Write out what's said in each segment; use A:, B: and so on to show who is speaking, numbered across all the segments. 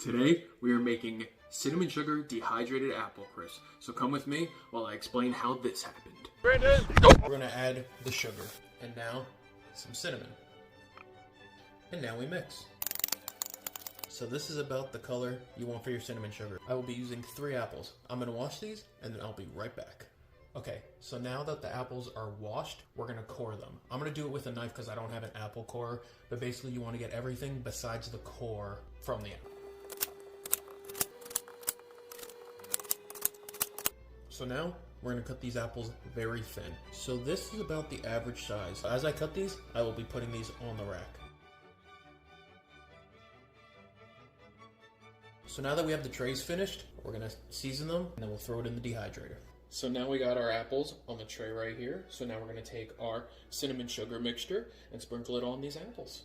A: Today, we are making cinnamon sugar dehydrated apple crisp. So come with me while I explain how this happened.
B: Brandon! We're gonna add the sugar, and now some cinnamon. And now we mix. So this is about the color you want for your cinnamon sugar. I will be using 3 apples. I'm gonna wash these, and then I'll be right back. Okay, so now that the apples are washed, we're gonna core them. I'm gonna do it with a knife because I don't have an apple core, but basically you wanna get everything besides the core from the apple. So now, we're gonna cut these apples very thin. So this is about the average size. As I cut these, I will be putting these on the rack. So now that we have the trays finished, we're gonna season them, and then we'll throw it in the dehydrator. So now we got our apples on the tray right here. So now we're gonna take our cinnamon sugar mixture and sprinkle it on these apples.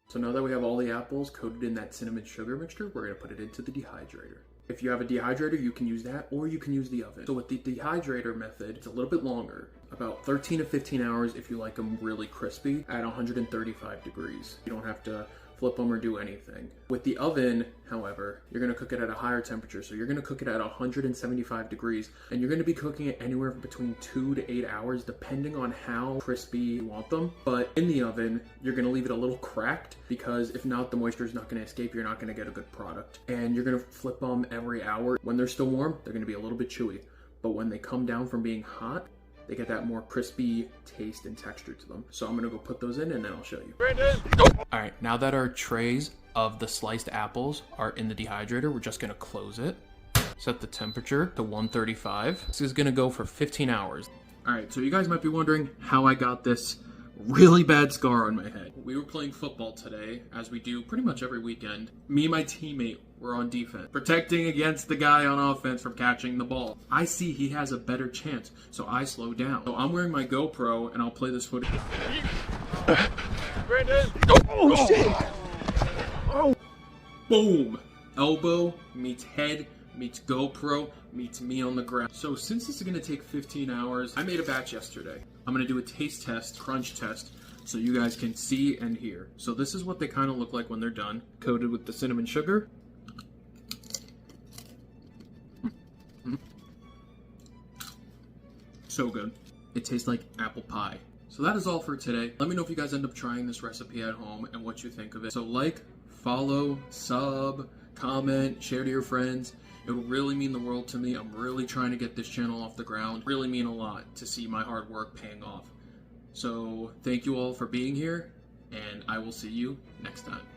B: So now that we have all the apples coated in that cinnamon sugar mixture, we're gonna put it into the dehydrator. If you have a dehydrator, you can use that, or you can use the oven. So with the dehydrator method, it's a little bit longer, about 13 to 15 hours if you like them really crispy at 135 degrees. You don't have to flip them or do anything. With the oven, however, you're gonna cook it at a higher temperature. So you're gonna cook it at 175 degrees, and you're gonna be cooking it anywhere between 2 to 8 hours, depending on how crispy you want them. But in the oven, you're gonna leave it a little cracked, because if not, the moisture is not gonna escape. You're not gonna get a good product. And you're gonna flip them every hour. When they're still warm, they're gonna be a little bit chewy. But when they come down from being hot, they get that more crispy taste and texture to them. So I'm gonna go put those in and then I'll show you. Brandon! All right, now that our trays of the sliced apples are in the dehydrator, we're just gonna close it. Set the temperature to 135. This is gonna go for 15 hours.
A: All right, so you guys might be wondering how I got this really bad scar on my head. We were playing football today, as we do pretty much every weekend. Me and my teammate were on defense, protecting against the guy on offense from catching the ball. I see he has a better chance, so I slow down. So I'm wearing my GoPro, and I'll play this footage.
B: Brandon!
A: Oh, shit! Oh! Boom! Elbow meets head meets GoPro meets me on the ground. So since this is gonna take 15 hours, I made a batch yesterday. I'm gonna do a taste test, crunch test, so you guys can see and hear. So this is what they kind of look like when they're done. Coated with the cinnamon sugar. So good. It tastes like apple pie. So that is all for today. Let me know if you guys end up trying this recipe at home and what you think of it. So like, follow, sub, comment, share to your friends. It will really mean the world to me. I'm really trying to get this channel off the ground. Really mean a lot to see my hard work paying off. So thank you all for being here, and I will see you next time.